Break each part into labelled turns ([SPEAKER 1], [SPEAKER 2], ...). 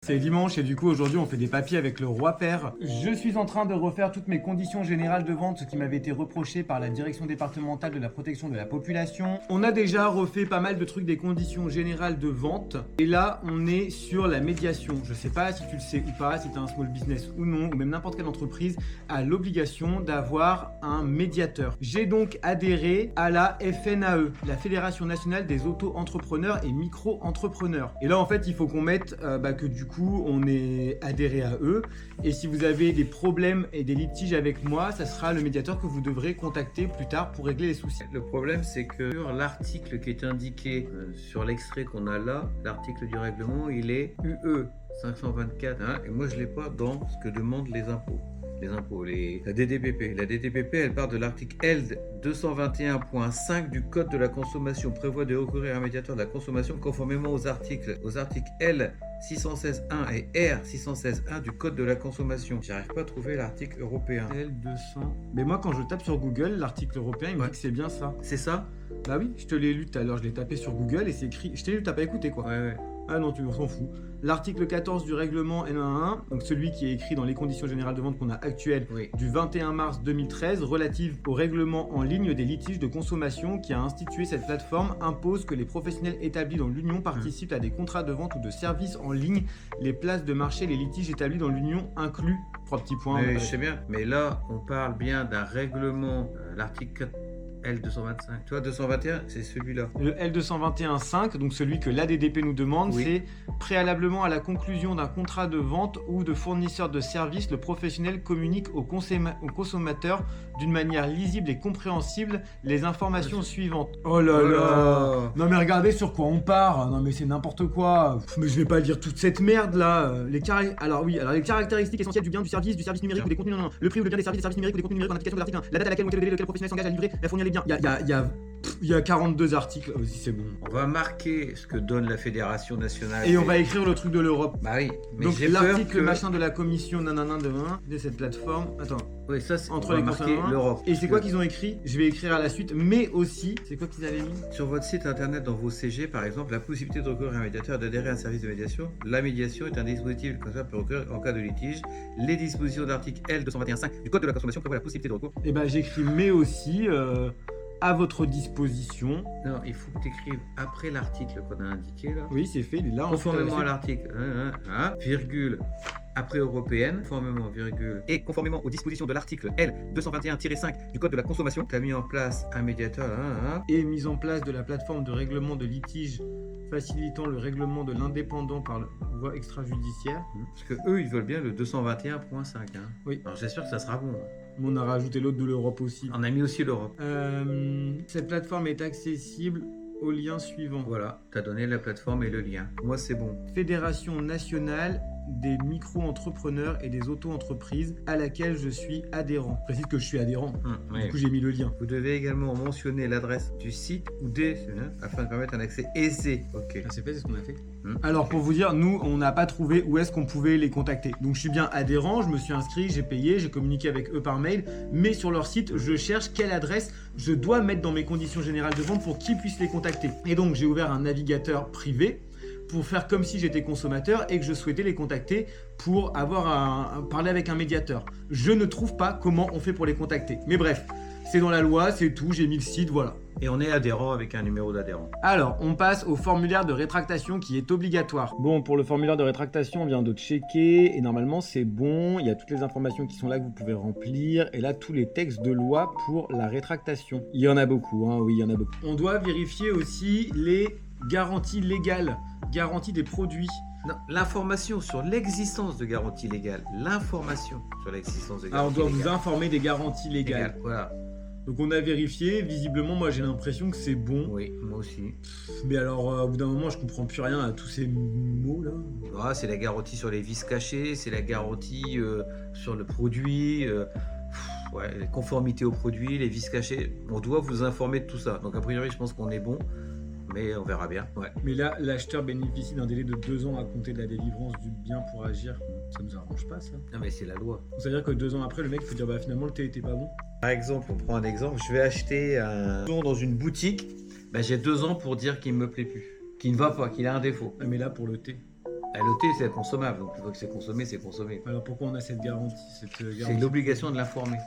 [SPEAKER 1] C'est dimanche et du coup aujourd'hui on fait des papiers avec le roi père. Je suis en train de refaire toutes mes conditions générales de vente, ce qui m'avait été reproché par la direction départementale de la protection de la population. On a déjà refait pas mal de trucs des conditions générales de vente et là on est sur la médiation. Je sais pas si tu le sais ou pas, si tu as un small business ou non, ou même n'importe quelle entreprise a l'obligation d'avoir un médiateur. J'ai donc adhéré à la FNAE, la Fédération Nationale des Auto-Entrepreneurs et Micro-Entrepreneurs. Et là en fait il faut qu'on mette que du coup on est adhéré à eux et si vous avez des problèmes et des litiges avec moi, ça sera le médiateur que vous devrez contacter plus tard pour régler les soucis.
[SPEAKER 2] Le problème c'est que sur l'article qui est indiqué sur l'extrait qu'on a là, l'article du règlement, il est UE 524 et moi je l'ai pas dans ce que demandent les impôts. La DDPP. La DDPP, elle part de l'article L 221.5 du Code de la consommation, prévoit de recourir à un médiateur de la consommation conformément aux articles L 616.1 et R 616.1 du Code de la consommation. J'arrive pas à trouver l'article européen.
[SPEAKER 1] L200. Mais moi quand je tape sur Google, l'article européen, il me dit que c'est bien ça.
[SPEAKER 2] C'est ça?
[SPEAKER 1] Bah oui, je te l'ai lu tout à l'heure, je l'ai tapé sur Google et c'est écrit. Je t'ai lu, t'as pas écouté quoi.
[SPEAKER 2] Ouais.
[SPEAKER 1] Ah non, tu s'en fous. L'article 14 du règlement N11, donc celui qui est écrit dans les conditions générales de vente qu'on a actuelles du 21 mars 2013, relative au règlement en ligne des litiges de consommation qui a institué cette plateforme, impose que les professionnels établis dans l'Union participent à des contrats de vente ou de services en ligne, les places de marché, les litiges établis dans l'Union inclus. 3 petits points.
[SPEAKER 2] Mais je sais bien, mais là on parle bien d'un règlement, l'article L225. Tu vois, 221, c'est celui-là.
[SPEAKER 1] Le L221.5, donc celui que l'ADDP nous demande, c'est préalablement à la conclusion d'un contrat de vente ou de fournisseur de services, le professionnel communique au consommateur d'une manière lisible et compréhensible les informations suivantes. Oh là là. Non mais regardez sur quoi on part. Non mais c'est n'importe quoi. Mais je vais pas lire toute cette merde là. Les caractéristiques essentielles du bien, du service numérique ou des contenus, le prix ou le bien des services numériques ou des contenus numériques en application de l'article 1, la date à laquelle ou quel délai le professionnel s'engage à livrer, à fournir les biens. Il y a 42 articles, vas-y c'est bon.
[SPEAKER 2] On va marquer ce que donne la Fédération Nationale.
[SPEAKER 1] Et on va écrire le truc de l'Europe.
[SPEAKER 2] Bah oui, mais
[SPEAKER 1] donc
[SPEAKER 2] j'ai
[SPEAKER 1] l'article machin de la commission nanana de cette plateforme. Attends.
[SPEAKER 2] Oui, ça c'est
[SPEAKER 1] entre les consommateurs.
[SPEAKER 2] L'Europe.
[SPEAKER 1] Et c'est quoi qu'ils ont écrit? Je vais écrire à la suite, mais aussi, c'est quoi qu'ils avaient mis?
[SPEAKER 2] Sur votre site internet, dans vos CG, par exemple, la possibilité de recourir à un médiateur, d'adhérer à un service de médiation. La médiation est un dispositif que ça peut recourir en cas de litige. Les dispositions d'article L 221.5 du Code de la consommation prévoient la possibilité de recours.
[SPEAKER 1] Et ben j'écris mais aussi à votre disposition.
[SPEAKER 2] Non, il faut que tu écrives après l'article qu'on a indiqué là.
[SPEAKER 1] Oui, c'est fait, il est là.
[SPEAKER 2] Conformément à l'article, virgule, après européenne, conformément, virgule, et conformément aux dispositions de l'article L 221-5 du Code de la consommation, tu as mis en place un médiateur,
[SPEAKER 1] et mise en place de la plateforme de règlement de litige facilitant le règlement de l'indépendant par voie extrajudiciaire.
[SPEAKER 2] Parce que eux, ils veulent bien le 221.5.
[SPEAKER 1] Oui.
[SPEAKER 2] Alors j'espère que ça sera bon.
[SPEAKER 1] On a rajouté l'autre de l'Europe aussi.
[SPEAKER 2] On a mis aussi l'Europe.
[SPEAKER 1] Cette plateforme est accessible au lien suivant.
[SPEAKER 2] Voilà, tu as donné la plateforme et le lien. Moi, c'est bon.
[SPEAKER 1] Fédération nationale des micro-entrepreneurs et des auto-entreprises à laquelle je suis adhérent. Je précise que je suis adhérent. Du coup, j'ai mis le lien.
[SPEAKER 2] Vous devez également mentionner l'adresse du site ou des afin de permettre un accès aisé. Ok.
[SPEAKER 1] C'est fait, c'est ce qu'on a fait. Alors, pour vous dire, nous, on n'a pas trouvé où est-ce qu'on pouvait les contacter. Donc, je suis bien adhérent, je me suis inscrit, j'ai payé, j'ai communiqué avec eux par mail, mais sur leur site, je cherche quelle adresse je dois mettre dans mes conditions générales de vente pour qu'ils puissent les contacter. Et donc, j'ai ouvert un navigateur privé pour faire comme si j'étais consommateur et que je souhaitais les contacter pour parler avec un médiateur. Je ne trouve pas comment on fait pour les contacter. Mais bref, c'est dans la loi, c'est tout, j'ai mis le site, voilà.
[SPEAKER 2] Et on est adhérent avec un numéro d'adhérent.
[SPEAKER 1] Alors, on passe au formulaire de rétractation qui est obligatoire. Bon, pour le formulaire de rétractation, on vient de checker et normalement c'est bon. Il y a toutes les informations qui sont là que vous pouvez remplir et là tous les textes de loi pour la rétractation. Il y en a beaucoup, oui, il y en a beaucoup. On doit vérifier aussi les garanties légales, garanties des produits.
[SPEAKER 2] Non, l'information sur l'existence de garanties légales. L'information sur l'existence de garanties légales.
[SPEAKER 1] Alors, on doit vous informer des garanties légales.
[SPEAKER 2] Voilà.
[SPEAKER 1] Donc on a vérifié, visiblement moi j'ai l'impression que c'est bon.
[SPEAKER 2] Oui, moi aussi.
[SPEAKER 1] Mais alors au bout d'un moment je comprends plus rien à tous ces mots là.
[SPEAKER 2] C'est la garantie sur les vis cachés, c'est la garantie sur le produit, les conformités au produit, les vis cachés. On doit vous informer de tout ça. Donc a priori je pense qu'on est bon. Mais on verra bien.
[SPEAKER 1] Mais là, l'acheteur bénéficie d'un délai de 2 ans à compter de la délivrance du bien pour agir. Ça nous arrange pas, ça.
[SPEAKER 2] Non, mais c'est la loi.
[SPEAKER 1] C'est-à-dire que 2 ans après, le mec peut dire finalement le thé était pas bon.
[SPEAKER 2] Par exemple, on prend un exemple. Je vais acheter un don dans une boutique. J'ai 2 ans pour dire qu'il me plaît plus, qu'il ne va pas, qu'il a un défaut.
[SPEAKER 1] Mais là, pour le thé.
[SPEAKER 2] LOT, c'est consommable, donc une fois que c'est consommé, c'est consommé.
[SPEAKER 1] Alors pourquoi on a cette garantie,
[SPEAKER 2] C'est l'obligation de l'informer.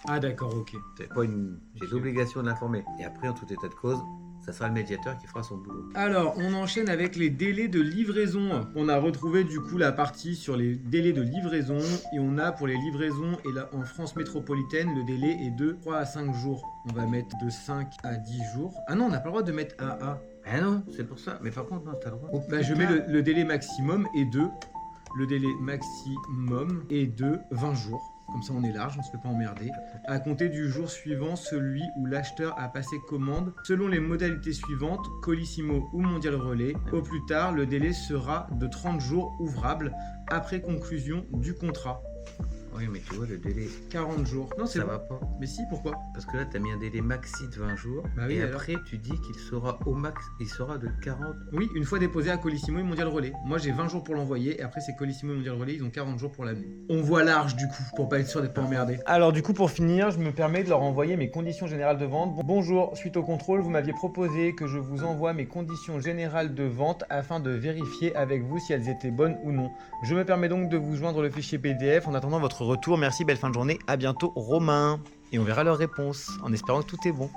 [SPEAKER 1] Ah d'accord, ok.
[SPEAKER 2] C'est pas une... J'ai l'obligation de l'informer. Et après, en tout état de cause, ça sera le médiateur qui fera son boulot.
[SPEAKER 1] Alors, on enchaîne avec les délais de livraison. On a retrouvé du coup la partie sur les délais de livraison et on a pour les livraisons, et là en France métropolitaine, le délai est de 3 à 5 jours. On va mettre de 5 à 10 jours. Ah non, on n'a pas le droit de mettre AA.
[SPEAKER 2] Ah non, c'est pour ça. Mais par contre, non, t'as le droit.
[SPEAKER 1] Bah, je mets le délai maximum est de... Le délai maximum est de 20 jours. Comme ça, on est large, on se fait pas emmerder. À compter du jour suivant, celui où l'acheteur a passé commande, selon les modalités suivantes, Colissimo ou Mondial Relais. Au plus tard, le délai sera de 30 jours ouvrables après conclusion du contrat.
[SPEAKER 2] Oui, mais tu vois, le délai,
[SPEAKER 1] 40 jours. Non, c'est
[SPEAKER 2] ça
[SPEAKER 1] bon.
[SPEAKER 2] va pas.
[SPEAKER 1] Mais si, pourquoi?
[SPEAKER 2] Parce que là, tu as mis un délai maxi de 20 jours.
[SPEAKER 1] Bah oui,
[SPEAKER 2] et
[SPEAKER 1] alors.
[SPEAKER 2] après, tu dis qu'il sera au max, il sera de 40.
[SPEAKER 1] Oui, une fois déposé à Colissimo et Mondial Relais. Moi, j'ai 20 jours pour l'envoyer et après, c'est Colissimo et Mondial Relais, ils ont 40 jours pour l'amener. On voit large du coup, pour pas être sûr d'être pas emmerdé. Alors, du coup, pour finir, je me permets de leur envoyer mes conditions générales de vente. Bonjour, suite au contrôle, vous m'aviez proposé que je vous envoie mes conditions générales de vente afin de vérifier avec vous si elles étaient bonnes ou non. Je me permets donc de vous joindre le fichier PDF en attendant votre retour. Merci, belle fin de journée. À bientôt, Romain. Et on verra leurs réponses en espérant que tout est bon.